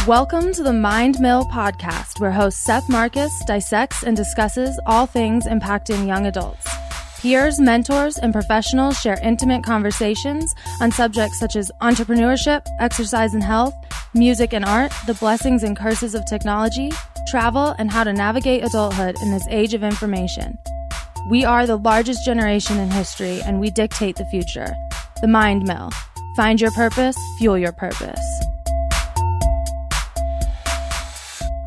Welcome to the MindMill Podcast, where host Seth Marcus dissects and discusses all things impacting young adults. Peers, mentors, and professionals share intimate conversations on subjects such as entrepreneurship, exercise and health, music and art, the blessings and curses of technology, travel, and how to navigate adulthood in this age of information. We are the largest generation in history, and we dictate the future. The MindMill. Find your purpose, fuel your purpose.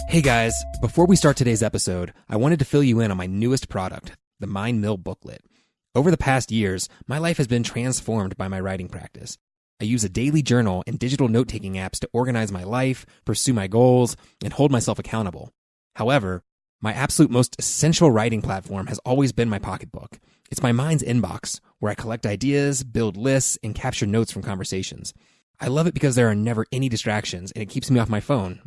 Hey guys, before we start today's episode, I wanted to fill you in on my newest product, the MindMill Booklet. Over the past years, my life has been transformed by my writing practice. I use a daily journal and digital note-taking apps to organize my life, pursue my goals, and hold myself accountable. However, my absolute most essential writing platform has always been my pocketbook. It's my mind's inbox, where I collect ideas, build lists, and capture notes from conversations. I love it because there are never any distractions, and it keeps me off my phone.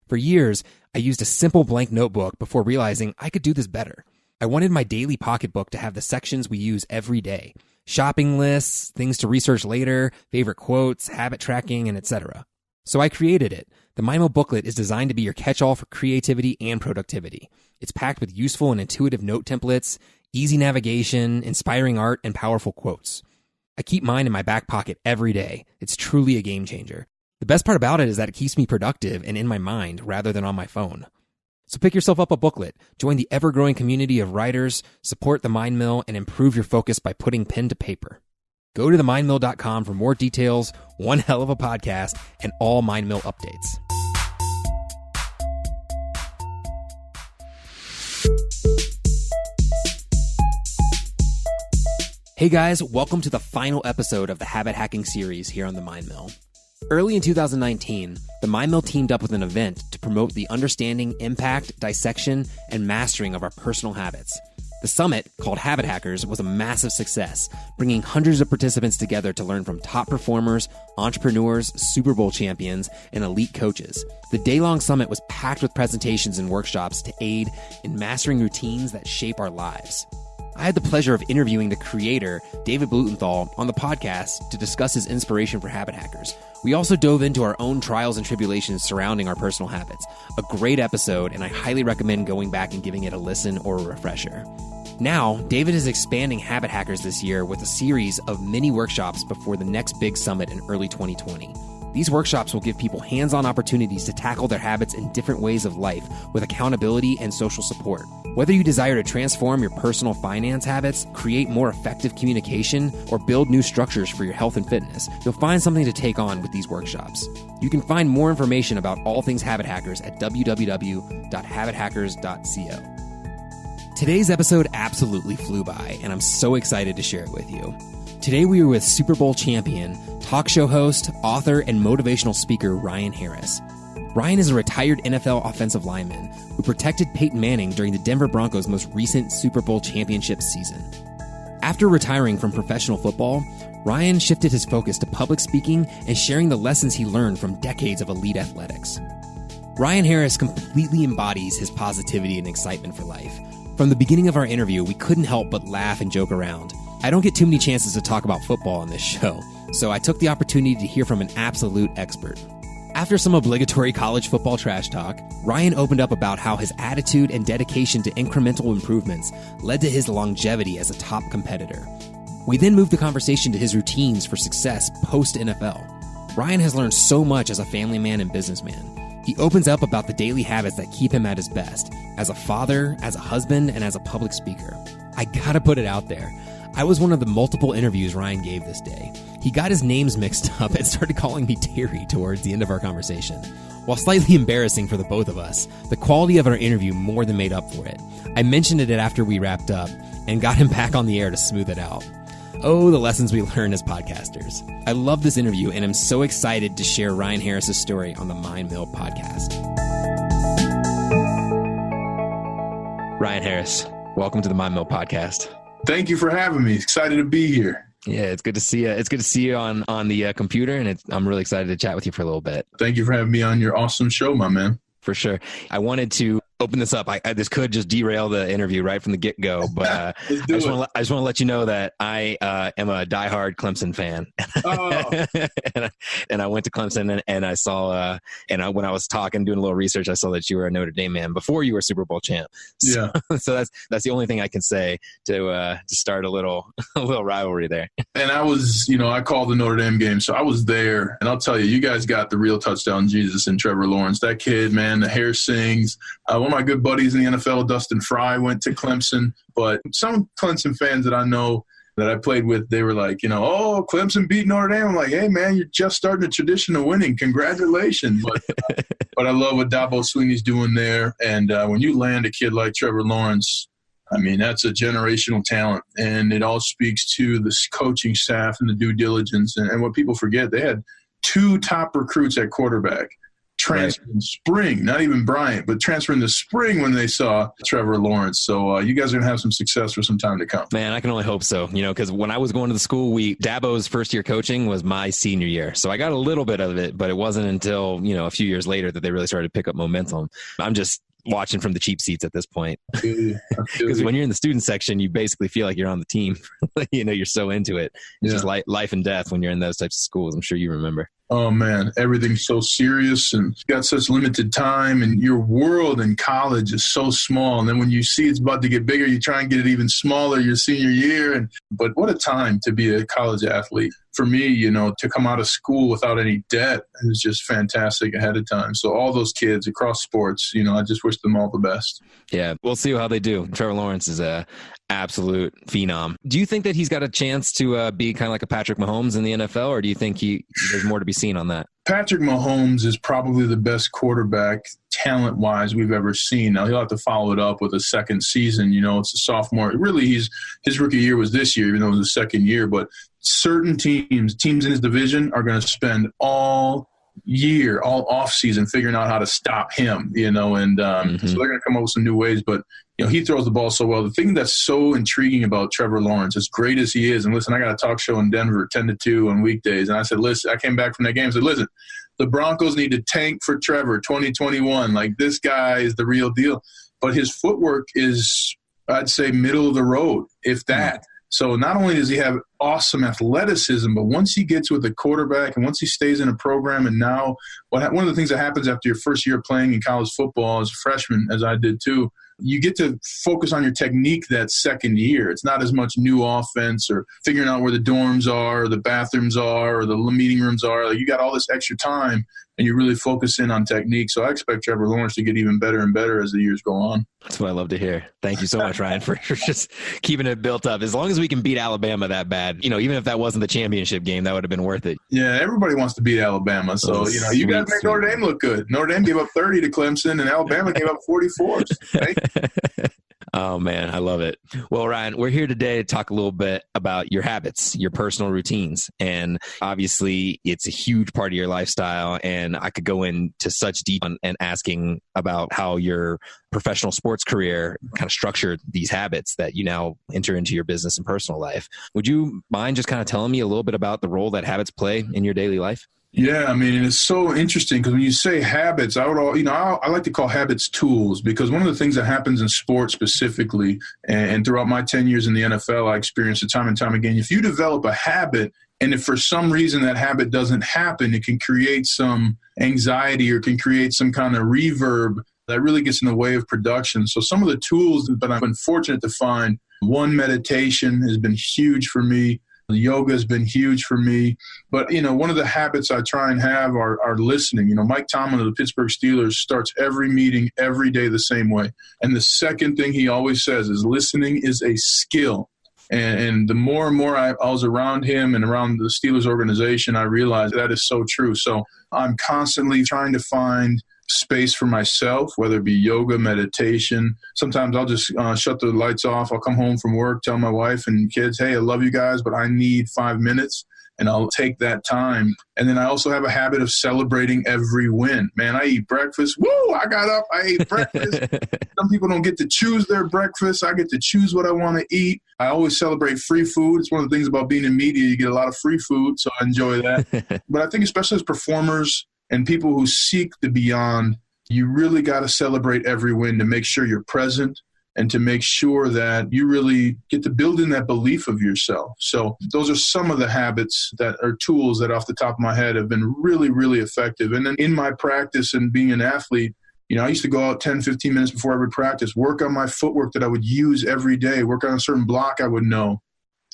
For years, I used a simple blank notebook before realizing I could do this better. I wanted my daily pocketbook to have the sections we use every day: shopping lists, things to research later, favorite quotes, habit tracking, and etc. So I created it. The MindMill Booklet is designed to be your catch-all for creativity and productivity. It's packed with useful and intuitive note templates, easy navigation, inspiring art, and powerful quotes. I keep mine in my back pocket every day. It's truly a game changer. The best part about it is that it keeps me productive and in my mind rather than on my phone. So pick yourself up a booklet, join the ever-growing community of writers, support the MindMill, and improve your focus by putting pen to paper. Go to themindmill.com for more details, one hell of a podcast, and all MindMill updates. Hey guys, welcome to the final episode of the Habit Hacking series here on the MindMill. Early in 2019, the MindMill teamed up with an event to promote the understanding, impact, dissection, and mastering of our personal habits. The summit, called Habit Hackers, was a massive success, bringing hundreds of participants together to learn from top performers, entrepreneurs, Super Bowl champions, and elite coaches. The day-long summit was packed with presentations and workshops to aid in mastering routines that shape our lives. I had the pleasure of interviewing the creator, David Blumenthal, on the podcast to discuss his inspiration for Habit Hackers. We also dove into our own trials and tribulations surrounding our personal habits. A great episode, and I highly recommend going back and giving it a listen or a refresher. Now, David is expanding Habit Hackers this year with a series of mini workshops before the next big summit in early 2020. These workshops will give people hands-on opportunities to tackle their habits in different ways of life with accountability and social support. Whether you desire to transform your personal finance habits, create more effective communication, or build new structures for your health and fitness, you'll find something to take on with these workshops. You can find more information about all things Habit Hackers at www.habithackers.co. Today's episode absolutely flew by, and I'm so excited to share it with you. Today we were with Super Bowl champion, talk show host, author, and motivational speaker Ryan Harris. Ryan is a retired NFL offensive lineman who protected Peyton Manning during the Denver Broncos' most recent Super Bowl championship season. After retiring from professional football, Ryan shifted his focus to public speaking and sharing the lessons he learned from decades of elite athletics. Ryan Harris completely embodies his positivity and excitement for life. From the beginning of our interview, we couldn't help but laugh and joke around. I don't get too many chances to talk about football on this show, so I took the opportunity to hear from an absolute expert. After some obligatory college football trash talk, Ryan opened up about how his attitude and dedication to incremental improvements led to his longevity as a top competitor. We then moved the conversation to his routines for success post-NFL. Ryan has learned so much as a family man and businessman. He opens up about the daily habits that keep him at his best, as a father, as a husband, and as a public speaker. I gotta put it out there. I was one of the multiple interviews Ryan gave this day. He got his names mixed up and started calling me Terry towards the end of our conversation. While slightly embarrassing for the both of us, the quality of our interview more than made up for it. I mentioned it after we wrapped up and got him back on the air to smooth it out. Oh, the lessons we learn as podcasters. I love this interview and I'm so excited to share Ryan Harris's story on the MindMill Podcast. Ryan Harris, welcome to the MindMill Podcast. Thank you for having me. Excited to be here. Yeah, it's good to see you. It's good to see you on the computer, and I'm really excited to chat with you for a little bit. Thank you for having me on your awesome show, my man. For sure. I wanted to open this up. This could just derail the interview right from the get-go, but I just want to let you know that I am a diehard Clemson fan. Oh. and I went to Clemson and I saw, when I was doing a little research, I saw that you were a Notre Dame man before you were Super Bowl champ. So, yeah. So that's the only thing I can say to start a little rivalry there. And I was, I called the Notre Dame game, so I was there, and I'll tell you, you guys got the real touchdown Jesus in Trevor Lawrence. That kid, man, the hair sings. One of my good buddies in the NFL, Dustin Fry, went to Clemson, but some Clemson fans that I know that I played with, they were like, oh, Clemson beat Notre Dame. I'm like, hey, man, you're just starting a tradition of winning. Congratulations. But I love what Dabo Swinney's doing there. And when you land a kid like Trevor Lawrence, I mean, that's a generational talent. And it all speaks to the coaching staff and the due diligence. And what people forget, they had 2 top recruits at quarterback transfer in spring, not even Bryant, but transfer in the spring when they saw Trevor Lawrence. So you guys are going to have some success for some time to come. Man, I can only hope so, because when I was going to the school, Dabo's first year coaching was my senior year. So I got a little bit of it, but it wasn't until, a few years later that they really started to pick up momentum. I'm just watching from the cheap seats at this point, because when you're in the student section, you basically feel like you're on the team. You're so into it. It's just life and death when you're in those types of schools. I'm sure you remember. Oh, man, everything's so serious and you got such limited time, and your world in college is so small. And then when you see it's about to get bigger, you try and get it even smaller your senior year. But what a time to be a college athlete. For me, to come out of school without any debt is just fantastic ahead of time. So all those kids across sports, I just wish them all the best. Yeah, we'll see how they do. Trevor Lawrence is a absolute phenom. Do you think that he's got a chance to be kind of like a Patrick Mahomes in the NFL, or do you think there's more to be seen on that? Patrick Mahomes is probably the best quarterback talent-wise we've ever seen. Now, he'll have to follow it up with a second season. It's a sophomore. Really, his rookie year was this year, even though it was the second year. But certain teams in his division are going to spend all year, all offseason, figuring out how to stop him, so they're going to come up with some new ways. But, he throws the ball so well. The thing that's so intriguing about Trevor Lawrence, as great as he is, and listen, I got a talk show in Denver 10 to 2 on weekdays, and I said, listen, I came back from that game and said, listen, the Broncos need to tank for Trevor 2021. Like, this guy is the real deal. But his footwork is, I'd say, middle of the road, if that. So not only does he have awesome athleticism, but once he gets with a quarterback and once he stays in a program, and now one of the things that happens after your first year playing in college football as a freshman, as I did too, you get to focus on your technique that second year. It's not as much new offense or figuring out where the dorms are or the bathrooms are or the meeting rooms are. Like, you got all this extra time and you really focus in on technique. So I expect Trevor Lawrence to get even better and better as the years go on. That's what I love to hear. Thank you so much, Ryan, for just keeping it built up. As long as we can beat Alabama that bad, even if that wasn't the championship game, that would have been worth it. Yeah, everybody wants to beat Alabama. So, you got to make Notre Dame look good. Notre Dame gave up 30 to Clemson and Alabama gave up 44. Right? Oh, man, I love it. Well, Ryan, we're here today to talk a little bit about your habits, your personal routines. And obviously, it's a huge part of your lifestyle. And I could go into such deep and asking about how your professional sports career kind of structured these habits that you now enter into your business and personal life. Would you mind just kind of telling me a little bit about the role that habits play in your daily life? Yeah, I mean, it's so interesting because when you say habits, I like to call habits tools, because one of the things that happens in sports specifically, and throughout my 10 years in the NFL, I experienced it time and time again. If you develop a habit, and if for some reason that habit doesn't happen, it can create some anxiety or can create some kind of reverb that really gets in the way of production. So some of the tools that I've been fortunate to find, one, meditation has been huge for me. Yoga has been huge for me. But, one of the habits I try and have are listening. Mike Tomlin of the Pittsburgh Steelers starts every meeting every day the same way. And the second thing he always says is listening is a skill. And the more and more I was around him and around the Steelers organization, I realized that is so true. So I'm constantly trying to find space for myself, whether it be yoga, meditation. Sometimes I'll just shut the lights off. I'll come home from work, tell my wife and kids, hey, I love you guys, but I need 5 minutes. And I'll take that time. And then I also have a habit of celebrating every win. Man, I eat breakfast. Woo! I got up. I ate breakfast. Some people don't get to choose their breakfast. I get to choose what I want to eat. I always celebrate free food. It's one of the things about being in media. You get a lot of free food, so I enjoy that. But I think especially as performers and people who seek the beyond, You really got to celebrate every win to make sure you're present and to make sure that you really get to build in that belief of yourself. So those are some of the habits that are tools that off the top of my head have been really, really effective. And then in my practice and being an athlete, I used to go out 10, 15 minutes before every practice, work on my footwork that I would use every day, work on a certain block I would know.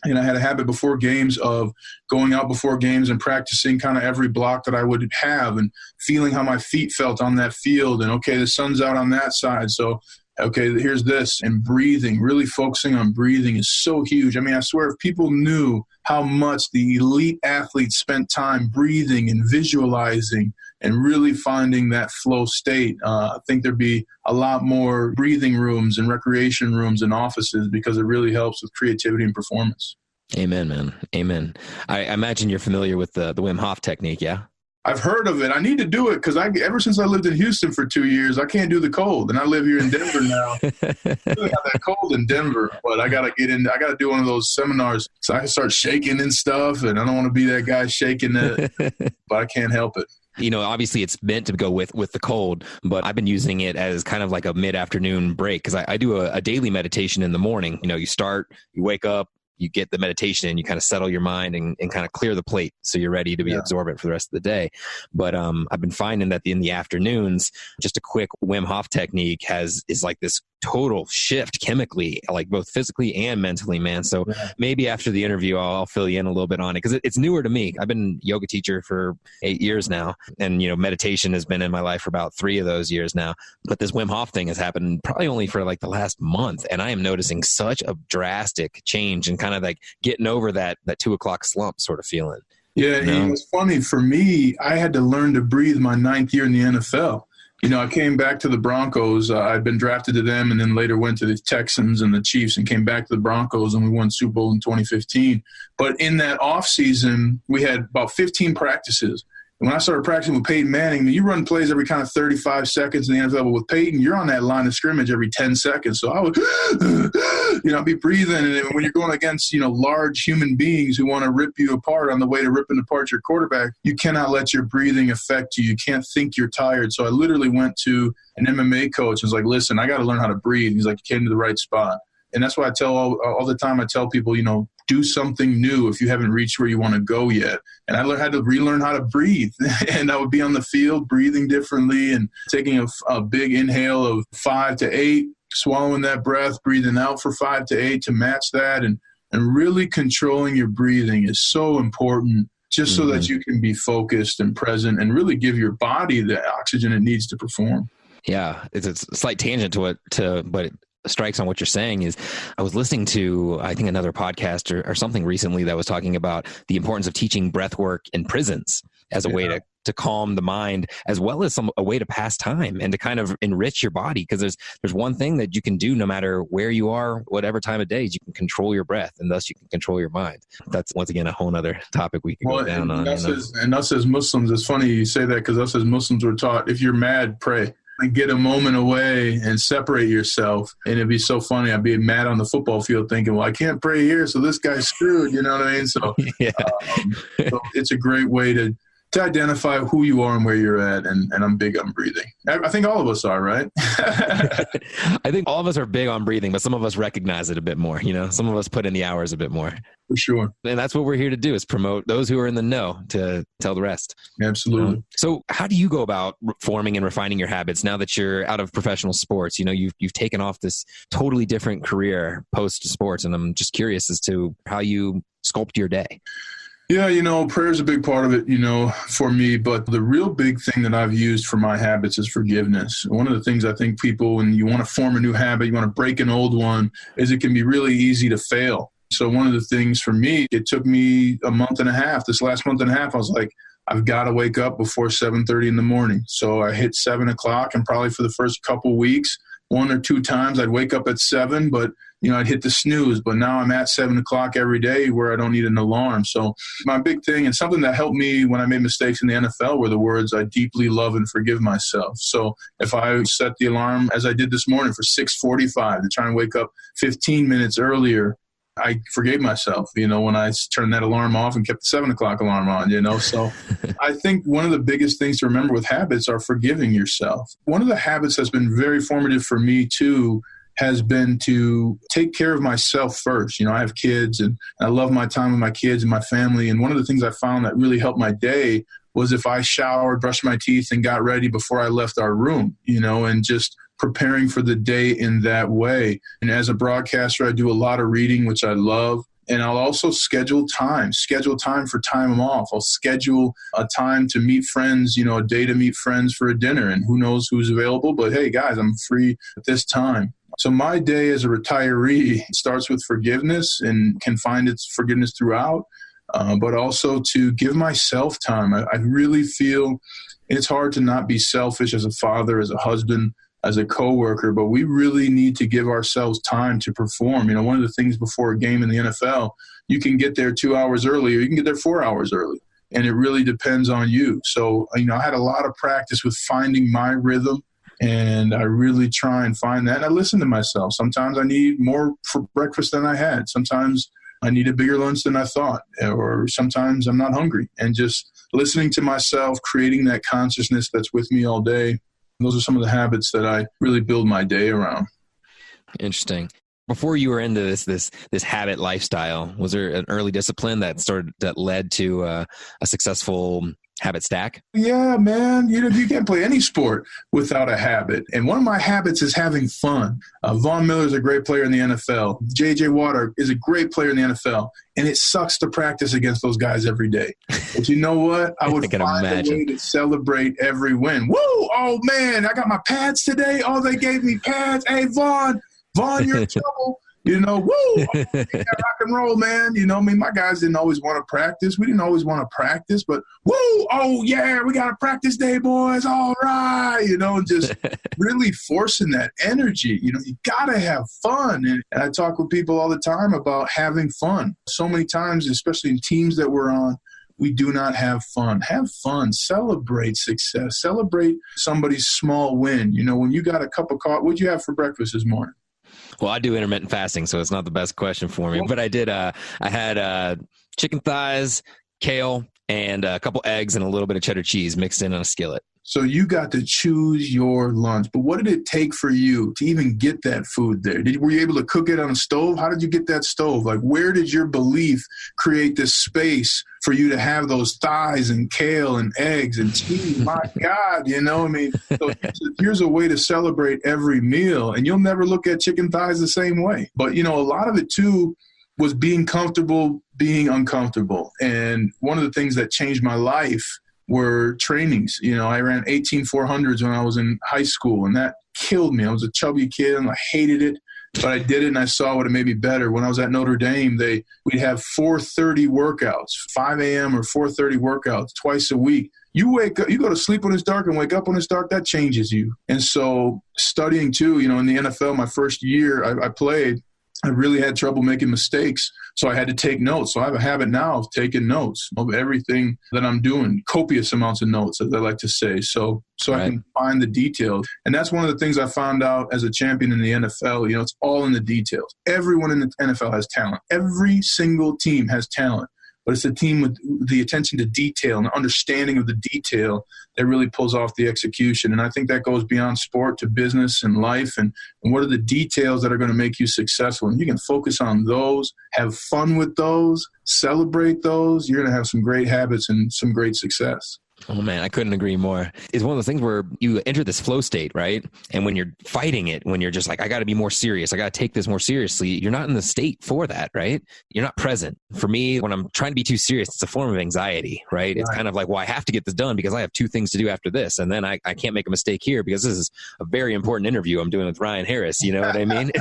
And I had a habit before games of going out before games and practicing kind of every block that I would have and feeling how my feet felt on that field. And, okay, the sun's out on that side, so okay, here's this. And breathing, really focusing on breathing is so huge. I mean, I swear if people knew how much the elite athletes spent time breathing and visualizing and really finding that flow state, I think there'd be a lot more breathing rooms and recreation rooms and offices because it really helps with creativity and performance. Amen, man. Amen. I imagine you're familiar with the Wim Hof technique, yeah? I've heard of it. I need to do it because ever since I lived in Houston for 2 years, I can't do the cold. And I live here in Denver now. I really got that cold in Denver, but I got to get in. I got to do one of those seminars so I can start shaking and stuff. And I don't want to be that guy shaking it, but I can't help it. Obviously it's meant to go with the cold, but I've been using it as kind of like a mid-afternoon break because I do a daily meditation in the morning. You wake up, you get the meditation and you kind of settle your mind and kind of clear the plate so you're ready to be absorbent for the rest of the day. But I've been finding that in the afternoons, just a quick Wim Hof technique is like this total shift chemically, like both physically and mentally, man. So maybe after the interview, I'll fill you in a little bit on it because it's newer to me. I've been a yoga teacher for 8 years now. And, meditation has been in my life for about 3 of those years now. But this Wim Hof thing has happened probably only for like the last month. And I am noticing such a drastic change and kind of like getting over that 2 o'clock slump sort of feeling. Yeah. And it's funny for me, I had to learn to breathe my 9th year in the NFL. I came back to the Broncos. I'd been drafted to them and then later went to the Texans and the Chiefs and came back to the Broncos and we won Super Bowl in 2015. But in that offseason, we had about 15 practices. And when I started practicing with Peyton Manning, you run plays every kind of 35 seconds in the NFL. But with Peyton, you're on that line of scrimmage every 10 seconds. So I would, I'd be breathing. And when you're going against, large human beings who want to rip you apart on the way to ripping apart your quarterback, you cannot let your breathing affect you. You can't think you're tired. So I literally went to an MMA coach and was like, listen, I got to learn how to breathe. He's like, you came to the right spot. And that's why I tell all the time, I tell people, do something new if you haven't reached where you want to go yet. And I had to relearn how to breathe. And I would be on the field breathing differently and taking a big inhale of 5 to 8, swallowing that breath, breathing out for 5 to 8 to match that. And really controlling your breathing is so important just so that you can be focused and present and really give your body the oxygen it needs to perform. Yeah, it's a slight tangent but it strikes on what you're saying is I was listening to, I think, another podcast or something recently that was talking about the importance of teaching breath work in prisons as a way to calm the mind, as well as a way to pass time and to kind of enrich your body. Because there's one thing that you can do no matter where you are, whatever time of day, is you can control your breath and thus you can control your mind. That's once again a whole other topic we can go down on. And us as Muslims, it's funny you say that because us as Muslims were taught, if you're mad, pray. And get a moment away and separate yourself. And it'd be so funny. I'd be mad on the football field thinking, well, I can't pray here, so this guy's screwed. You know what I mean? So, so it's a great way to identify who you are and where you're at. And I'm big on breathing. I think all of us are, right? I think all of us are big on breathing, but some of us recognize it a bit more. Some of us put in the hours a bit more. For sure. And that's what we're here to do, is promote those who are in the know to tell the rest. Absolutely. So how do you go about forming and refining your habits now that you're out of professional sports? You've taken off this totally different career post sports, and I'm just curious as to how you sculpt your day. Yeah, prayer is a big part of it, for me. But the real big thing that I've used for my habits is forgiveness. One of the things I think people, when you want to form a new habit, you want to break an old one, is it can be really easy to fail. So one of the things for me, it took me a month and a half. This last month and a half, I was like, I've got to wake up before 7:30 in the morning. So I hit 7 o'clock, and probably for the first couple weeks, 1 or 2 times I'd wake up at 7, but I'd hit the snooze. But now I'm at 7 o'clock every day where I don't need an alarm. So my big thing, and something that helped me when I made mistakes in the NFL, were the words, I deeply love and forgive myself. So if I set the alarm, as I did this morning, for 6:45 to try and wake up 15 minutes earlier, I forgave myself, when I turned that alarm off and kept the 7 o'clock alarm on, So I think one of the biggest things to remember with habits are forgiving yourself. One of the habits that's been very formative for me too has been to take care of myself first. I have kids and I love my time with my kids and my family. And one of the things I found that really helped my day was if I showered, brushed my teeth, and got ready before I left our room, and just preparing for the day in that way. And as a broadcaster, I do a lot of reading, which I love. And I'll also schedule time for time off. I'll schedule a time to meet friends, a day to meet friends for a dinner, and who knows who's available. But hey, guys, I'm free at this time. So my day as a retiree starts with forgiveness and can find its forgiveness throughout, but also to give myself time. I really feel it's hard to not be selfish as a father, as a husband, as a coworker, but we really need to give ourselves time to perform. One of the things before a game in the NFL, you can get there 2 hours early or you can get there 4 hours early, and it really depends on you. So, I had a lot of practice with finding my rhythm, and I really try and find that. And I listen to myself. Sometimes I need more for breakfast than I had. Sometimes I need a bigger lunch than I thought, or sometimes I'm not hungry. And just listening to myself, creating that consciousness that's with me all day. Those are some of the habits that I really build my day around. Interesting. Before you were into this habit lifestyle, was there an early discipline that led to a successful habit stack? Yeah, man. You can't play any sport without a habit. And one of my habits is having fun. Von Miller is a great player in the NFL. J.J. Watt is a great player in the NFL. And it sucks to practice against those guys every day. But you know what? I would find a way to celebrate every win. Woo! Oh, man, I got my pads today. Oh, they gave me pads. Hey, Von, you're in trouble. Woo! Rock and roll, man. My guys didn't always want to practice. We didn't always want to practice, but woo! Oh, yeah, we got a practice day, boys. All right. And just really forcing that energy. You got to have fun. And I talk with people all the time about having fun. So many times, especially in teams that we're on, we do not have fun. Have fun. Celebrate success. Celebrate somebody's small win. When you got a cup of coffee, what'd you have for breakfast this morning? Well, I do intermittent fasting, so it's not the best question for me. But I did. I had chicken thighs, kale, and a couple eggs and a little bit of cheddar cheese mixed in on a skillet. So you got to choose your lunch. But what did it take for you to even get that food there? Were you able to cook it on a stove? How did you get that stove? Like, where did your belief create this space for you to have those thighs and kale and eggs and cheese? My God, So here's a way to celebrate every meal, and you'll never look at chicken thighs the same way. But, a lot of it, too, was being comfortable, being uncomfortable. And one of the things that changed my life were trainings. I ran 18-400s when I was in high school, and that killed me. I was a chubby kid, and I hated it, but I did it, and I saw what it made me better. When I was at Notre Dame, we'd have 4:30 workouts, 5 a.m. or 4:30 workouts twice a week. You wake up, you go to sleep when it's dark and wake up when it's dark, that changes you. And so studying too, in the NFL, my first year I played, I really had trouble making mistakes. So I had to take notes. So I have a habit now of taking notes of everything that I'm doing, copious amounts of notes, as I like to say. So right. I can find the details. And that's one of the things I found out as a champion in the NFL. It's all in the details. Everyone in the NFL has talent. Every single team has talent. But it's a team with the attention to detail and the understanding of the detail that really pulls off the execution. And I think that goes beyond sport to business and life. And what are the details that are going to make you successful? And you can focus on those, have fun with those, celebrate those. You're going to have some great habits and some great success. Oh man, I couldn't agree more. It's one of those things where you enter this flow state, right? And when you're fighting it, when you're just like, I got to be more serious, I got to take this more seriously, you're not in the state for that, right? You're not present. For me, when I'm trying to be too serious, it's a form of anxiety, right? It's kind of like, well, I have to get this done because I have 2 things to do after this. And then I can't make a mistake here because this is a very important interview I'm doing with Ryan Harris. You know what I mean?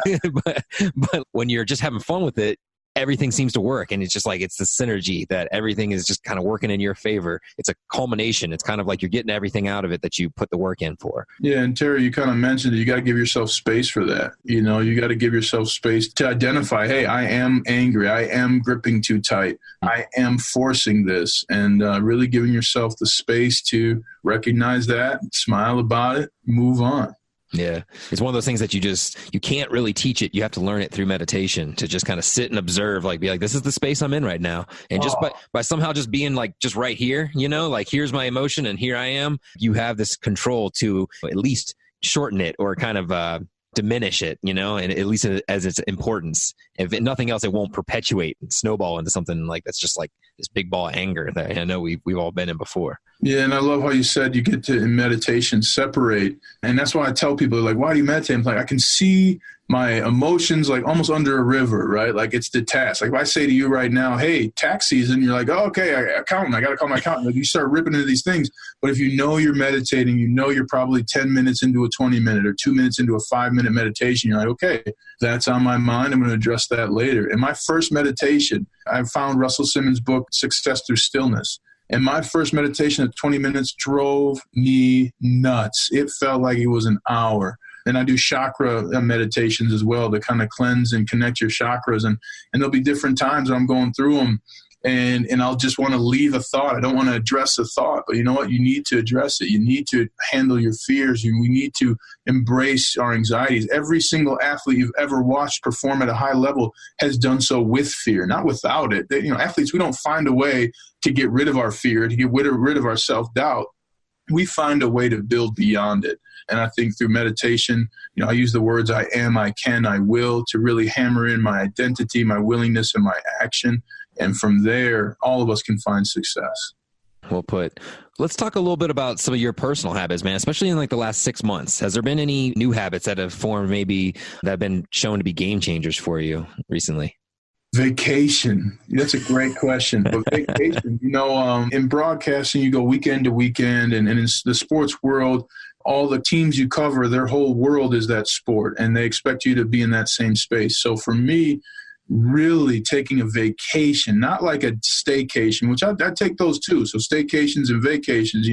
but when you're just having fun with it, everything seems to work. And it's just like, it's the synergy that everything is just kind of working in your favor. It's a culmination. It's kind of like you're getting everything out of it that you put the work in for. Yeah. And Terry, you kind of mentioned it. You got to give yourself space for that. You got to give yourself space to identify, hey, I am angry. I am gripping too tight. I am forcing this, and really giving yourself the space to recognize that, smile about it, move on. Yeah. It's one of those things that you can't really teach it. You have to learn it through meditation, to just kind of sit and observe, like be like, this is the space I'm in right now. And just by somehow just being like, just right here, like here's my emotion and here I am, you have this control to at least shorten it or kind of diminish it, and at least as its importance. If nothing else, it won't perpetuate and snowball into something like that's just like this big ball of anger that I know we've all been in before. Yeah, and I love how you said you get to, in meditation, separate. And that's why I tell people, like, why do you meditate? I'm like, I can see my emotions like almost under a river, right? Like it's detached. Like if I say to you right now, hey, tax season, you're like, oh, okay, accountant, I got to call my accountant. Like you start ripping into these things. But if you know you're meditating, you're probably 10 minutes into a 20-minute or 2 minutes into a 5-minute meditation. You're like, okay, that's on my mind. I'm going to address that later. In my first meditation, I found Russell Simmons' book, Success Through Stillness. And my first meditation at 20 minutes drove me nuts. It felt like it was an hour. And I do chakra meditations as well to kind of cleanse and connect your chakras. And there'll be different times when I'm going through them and I'll just want to leave a thought. I don't want to address a thought, but you know what? You need to address it. You need to handle your fears. We need to embrace our anxieties. Every single athlete you've ever watched perform at a high level has done so with fear, not without it. Athletes, we don't find a way to get rid of our fear, to get rid of our self-doubt. We find a way to build beyond it. And I think through meditation, I use the words I am, I can, I will to really hammer in my identity, my willingness, and my action. And from there, all of us can find success. Well put. Let's talk a little bit about some of your personal habits, man, especially in like the last 6 months. Has there been any new habits that have formed maybe that have been shown to be game changers for you recently? Vacation. That's a great question. But vacation, in broadcasting, you go weekend to weekend, and in the sports world, all the teams you cover, their whole world is that sport, and they expect you to be in that same space. So for me, really taking a vacation, not like a staycation, which I take those too. So staycations and vacations,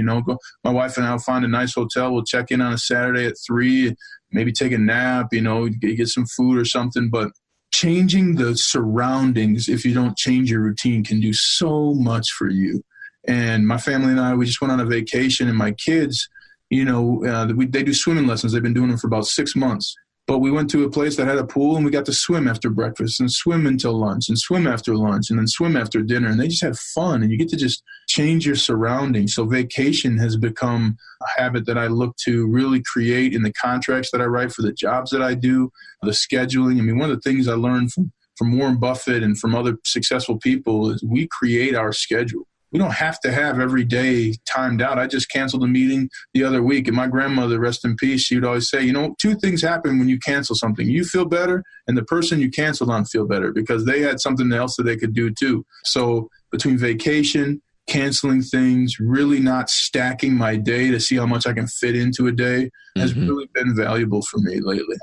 my wife and I will find a nice hotel. We'll check in on a Saturday at 3, maybe take a nap, get some food or something. But changing the surroundings, if you don't change your routine, can do so much for you. And my family and I, we just went on a vacation, and my kids, they do swimming lessons. They've been doing them for about 6 months. But we went to a place that had a pool, and we got to swim after breakfast and swim until lunch and swim after lunch and then swim after dinner. And they just had fun, and you get to just change your surroundings. So vacation has become a habit that I look to really create in the contracts that I write for the jobs that I do, the scheduling. I mean, one of the things I learned from Warren Buffett and from other successful people is we create our schedule. We don't have to have every day timed out. I just canceled a meeting the other week, and my grandmother, rest in peace, she would always say, 2 things happen when you cancel something. You feel better, and the person you canceled on feel better because they had something else that they could do too. So between vacation, canceling things, really not stacking my day to see how much I can fit into a day has really been valuable for me lately.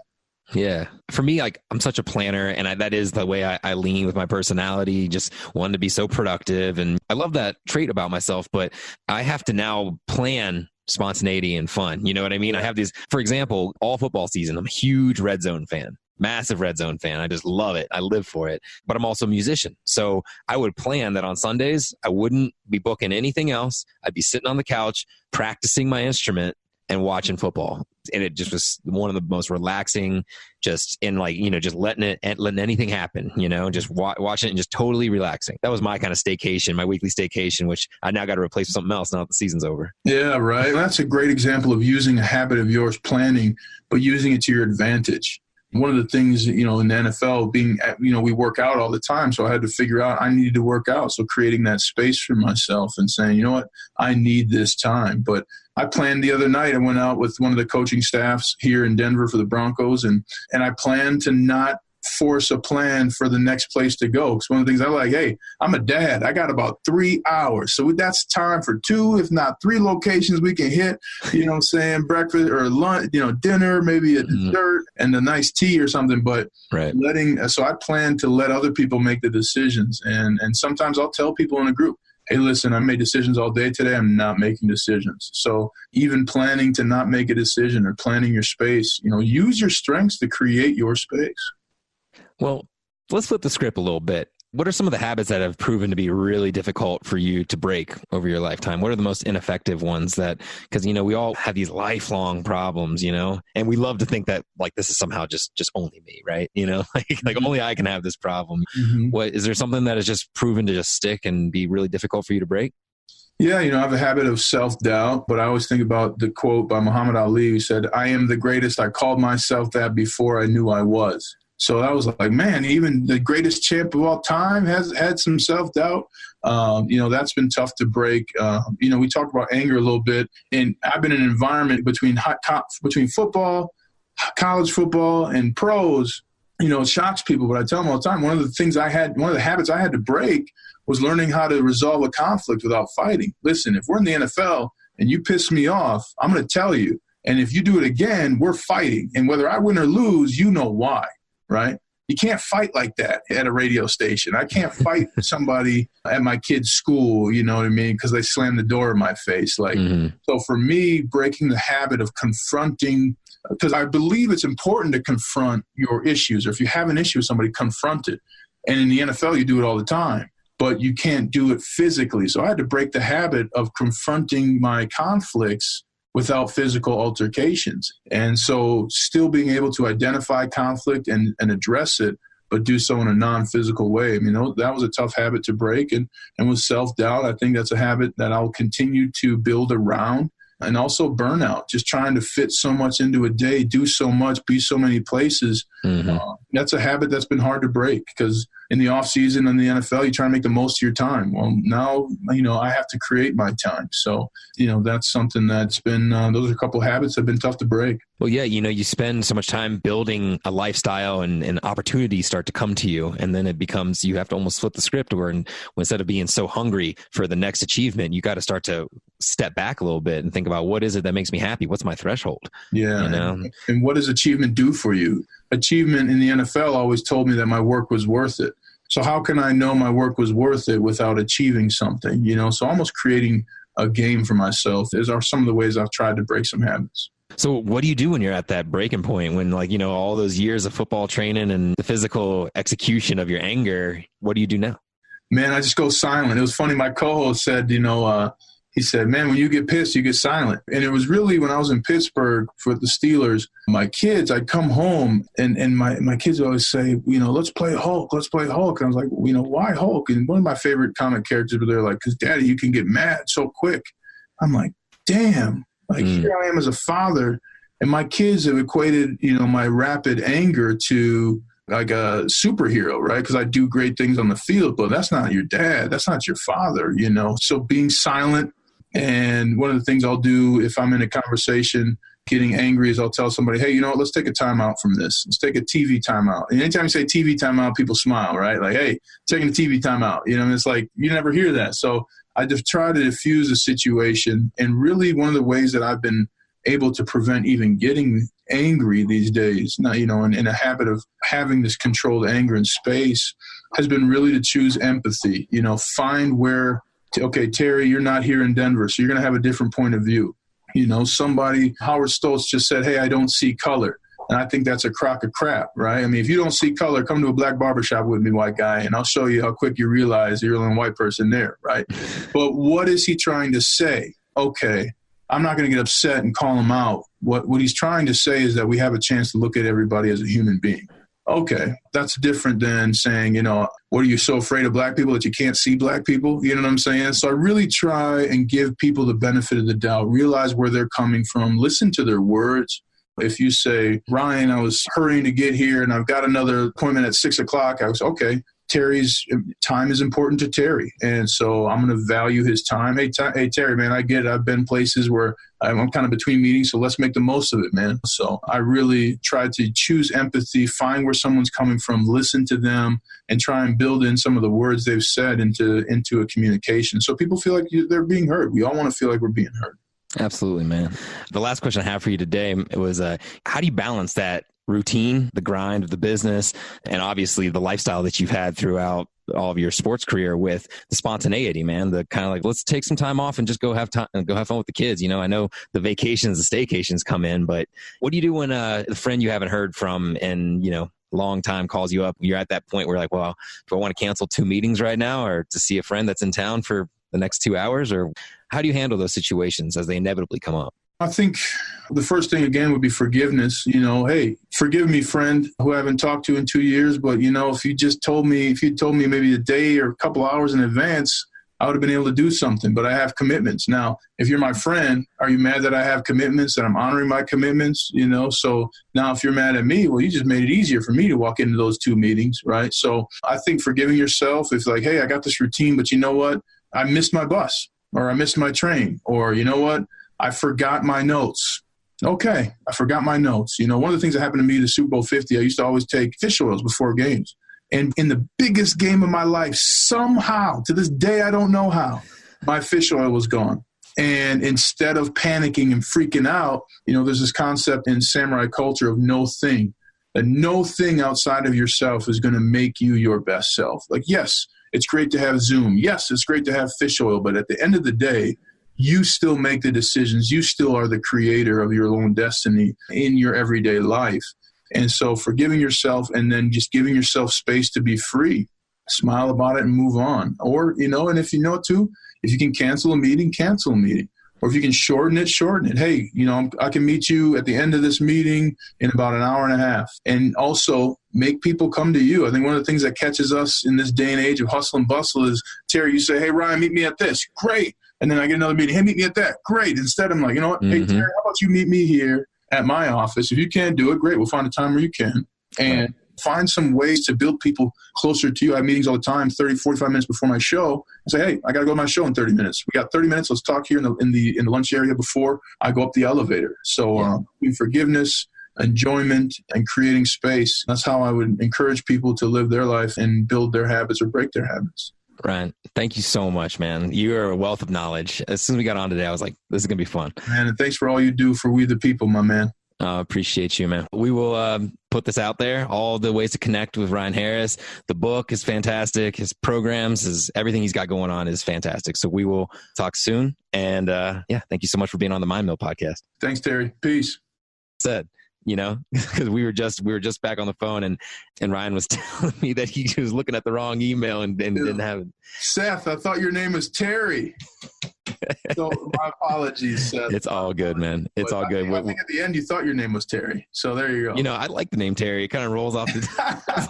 Yeah. For me, I'm such a planner, and that is the way I lean with my personality, just wanting to be so productive. And I love that trait about myself, but I have to now plan spontaneity and fun. You know what I mean? I have these, for example, all football season, I'm a huge red zone fan. Massive red zone fan. I just love it. I live for it. But I'm also a musician. So I would plan that on Sundays, I wouldn't be booking anything else. I'd be sitting on the couch, practicing my instrument and watching football. And it just was one of the most relaxing, just in just letting anything happen, just watching it and just totally relaxing. That was my kind of staycation, my weekly staycation, which I now got to replace with something else now that the season's over. Yeah, right. That's a great example of using a habit of yours, planning, but using it to your advantage. One of the things, in the NFL being, we work out all the time. So I had to figure out I needed to work out. So creating that space for myself and saying, you know what, I need this time. But I planned the other night, I went out with one of the coaching staffs here in Denver for the Broncos. And I planned to not force a plan for the next place to go. Because one of the things I like, hey, I'm a dad. I got about 3 hours. So that's time for 2, if not 3 locations we can hit, breakfast or lunch, dinner, maybe a dessert and a nice tea or something. But right. So I plan to let other people make the decisions. And sometimes I'll tell people in a group, hey, listen, I made decisions all day today. I'm not making decisions. So even planning to not make a decision or planning your space, use your strengths to create your space. Well, let's flip the script a little bit. What are some of the habits that have proven to be really difficult for you to break over your lifetime? What are the most ineffective ones because, we all have these lifelong problems, and we love to think that like this is somehow just only me, right? Like only I can have this problem. Mm-hmm. Is there something that has just proven to just stick and be really difficult for you to break? Yeah, I have a habit of self-doubt, but I always think about the quote by Muhammad Ali who said, "I am the greatest. I called myself that before I knew I was." So that was like, man, even the greatest champ of all time has had some self-doubt. That's been tough to break. We talked about anger a little bit, and I've been in an environment between football, college football, and pros. It shocks people, but I tell them all the time, one of the habits I had to break was learning how to resolve a conflict without fighting. Listen, if we're in the NFL and you piss me off, I'm going to tell you. And if you do it again, we're fighting. And whether I win or lose, you know why. Right? You can't fight like that at a radio station. I can't fight somebody at my kid's school, you know what I mean? Because they slammed the door in my face. So for me, breaking the habit of confronting, because I believe it's important to confront your issues. Or if you have an issue with somebody, confront it. And in the NFL, you do it all the time, but you can't do it physically. So I had to break the habit of confronting my conflicts without physical altercations. And so still being able to identify conflict and address it, but do so in a non-physical way. That was a tough habit to break. And with self-doubt, I think that's a habit that I'll continue to build around. And also burnout, just trying to fit so much into a day, do so much, be so many places. Mm-hmm. That's a habit that's been hard to break because in the off season in the NFL, you try to make the most of your time. Well, now, I have to create my time. So, that's something that's been, those are a couple of habits that have been tough to break. Well, yeah, you spend so much time building a lifestyle and opportunities start to come to you. And then it becomes, you have to almost flip the script where instead of being so hungry for the next achievement, you got to start to step back a little bit and think about what is it that makes me happy? What's my threshold? Yeah. And what does achievement do for you? Achievement in the NFL always told me that my work was worth it. So how can I know my work was worth it without achieving something? So almost creating a game for myself. These are some of the ways I've tried to break some habits. So what do you do when you're at that breaking point, when all those years of football training and the physical execution of your anger, what do you do now? Man, I just go silent. It was funny. My co-host said, he said, man, when you get pissed, you get silent. And it was really when I was in Pittsburgh for the Steelers, my kids, I'd come home and my kids would always say, let's play Hulk. And I was like, why Hulk? And one of my favorite comic characters, but they're like, because Daddy, you can get mad so quick. I'm like, damn, here I am as a father. And my kids have equated, my rapid anger to like a superhero, right? Because I do great things on the field, but that's not your dad. That's not your father, So being silent. And one of the things I'll do if I'm in a conversation getting angry is I'll tell somebody, hey, let's take a timeout from this. Let's take a TV timeout. And anytime you say TV timeout, people smile, right? Like, hey, taking a TV timeout. And it's like, you never hear that. So I just try to diffuse the situation. And really one of the ways that I've been able to prevent even getting angry these days, now, in a habit of having this controlled anger in space has been really to choose empathy, find where, okay, Terry, you're not here in Denver, so you're going to have a different point of view. Somebody, Howard Stoltz just said, hey, I don't see color. And I think that's a crock of crap, right? If you don't see color, come to a black barbershop with me, white guy, and I'll show you how quick you realize you're the only white person there, right? But what is he trying to say? Okay, I'm not going to get upset and call him out. What he's trying to say is that we have a chance to look at everybody as a human being. Okay, that's different than saying, what are you so afraid of black people that you can't see black people? You know what I'm saying? So I really try and give people the benefit of the doubt, realize where they're coming from, listen to their words. If you say, Ryan, I was hurrying to get here and I've got another appointment at 6:00, I was, okay, Terry's time is important to Terry. And so I'm going to value his time. Hey, Terry, man, I get it. I've been places where I'm kind of between meetings, so let's make the most of it, man. So I really try to choose empathy, find where someone's coming from, listen to them, and try and build in some of the words they've said into a communication. So people feel like they're being heard. We all want to feel like we're being heard. Absolutely, man. The last question I have for you today was, how do you balance that routine, the grind of the business, and obviously the lifestyle that you've had throughout all of your sports career with the spontaneity, man, the kind of like, let's take some time off and just go have fun with the kids. I know the vacations, the staycations come in, but what do you do when the friend you haven't heard from in, long time calls you up, you're at that point where like, well, do I want to cancel 2 meetings right now or to see a friend that's in town for the next 2 hours? Or how do you handle those situations as they inevitably come up? I think the first thing, again, would be forgiveness. Hey, forgive me, friend, who I haven't talked to in 2 years. But, if you told me maybe a day or a couple hours in advance, I would have been able to do something. But I have commitments. Now, if you're my friend, are you mad that I have commitments, that I'm honoring my commitments? So now if you're mad at me, well, you just made it easier for me to walk into those 2 meetings, right? So I think forgiving yourself is like, hey, I got this routine, but you know what? I missed my bus, or I missed my train, or you know what? I forgot my notes. Okay, I forgot my notes. One of the things that happened to me, the Super Bowl 50, I used to always take fish oils before games. And in the biggest game of my life, somehow, to this day, I don't know how, my fish oil was gone. And instead of panicking and freaking out, there's this concept in samurai culture of no thing. That no thing outside of yourself is going to make you your best self. Like, yes, it's great to have Zoom. Yes, it's great to have fish oil. But at the end of the day, you still make the decisions. You still are the creator of your own destiny in your everyday life. And so forgiving yourself and then just giving yourself space to be free, smile about it and move on. Or, and if you know too, if you can cancel a meeting, cancel a meeting. Or if you can shorten it, shorten it. Hey, I can meet you at the end of this meeting in about an hour and a half. And also make people come to you. I think one of the things that catches us in this day and age of hustle and bustle is, Terry, you say, hey, Ryan, meet me at this. Great. And then I get another meeting. Hey, meet me at that. Great. Instead, I'm like, you know what? Hey, Terry, how about you meet me here at my office? If you can't do it, great. We'll find a time where you can. And find some ways to build people closer to you. I have meetings all the time, 30, 45 minutes before my show. I say, hey, I got to go to my show in 30 minutes. We got 30 minutes. Let's talk here in the lunch area before I go up the elevator. So forgiveness, enjoyment, and creating space. That's how I would encourage people to live their life and build their habits or break their habits. Ryan, thank you so much, man. You are a wealth of knowledge. As soon as we got on today, I was like, this is going to be fun. Man, and thanks for all you do for we the people, my man. Appreciate you, man. We will put this out there, all the ways to connect with Ryan Harris. The book is fantastic. His programs, everything he's got going on is fantastic. So we will talk soon. And thank you so much for being on the MindMill podcast. Thanks, Terry. Peace. Said. Because we were just back on the phone and Ryan was telling me that he was looking at the wrong email and didn't have it. Seth, I thought your name was Terry. So my apologies, Seth. It's all good, man. It's all good. I think at the end you thought your name was Terry. So there you go. I like the name Terry. It kind of rolls off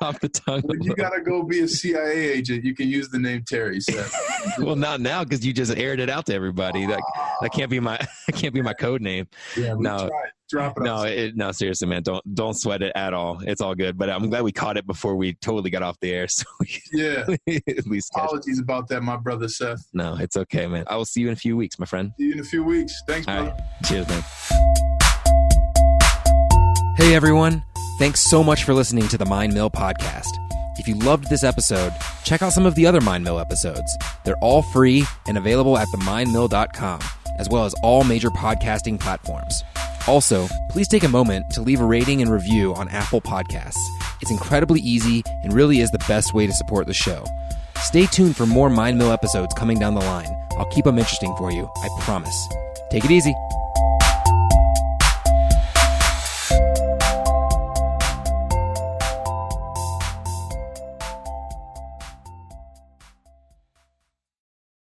off the tongue. When you got to go be a CIA agent, you can use the name Terry, Seth. Well, not now because you just aired it out to everybody. That can't be my code name. Yeah, tried. Drop it. No, seriously, man. Don't sweat it at all. It's all good. But I'm glad we caught it before we totally got off the air. So at least apologies about that, my brother Seth. No, it's okay, man. I will see you in a few weeks, my friend. See you in a few weeks. Thanks, all brother. Right. Cheers, man. Hey, everyone. Thanks so much for listening to the MindMill Podcast. If you loved this episode, check out some of the other MindMill episodes. They're all free and available at themindmill.com, as well as all major podcasting platforms. Also, please take a moment to leave a rating and review on Apple Podcasts. It's incredibly easy and really is the best way to support the show. Stay tuned for more MindMill episodes coming down the line. I'll keep them interesting for you, I promise. Take it easy.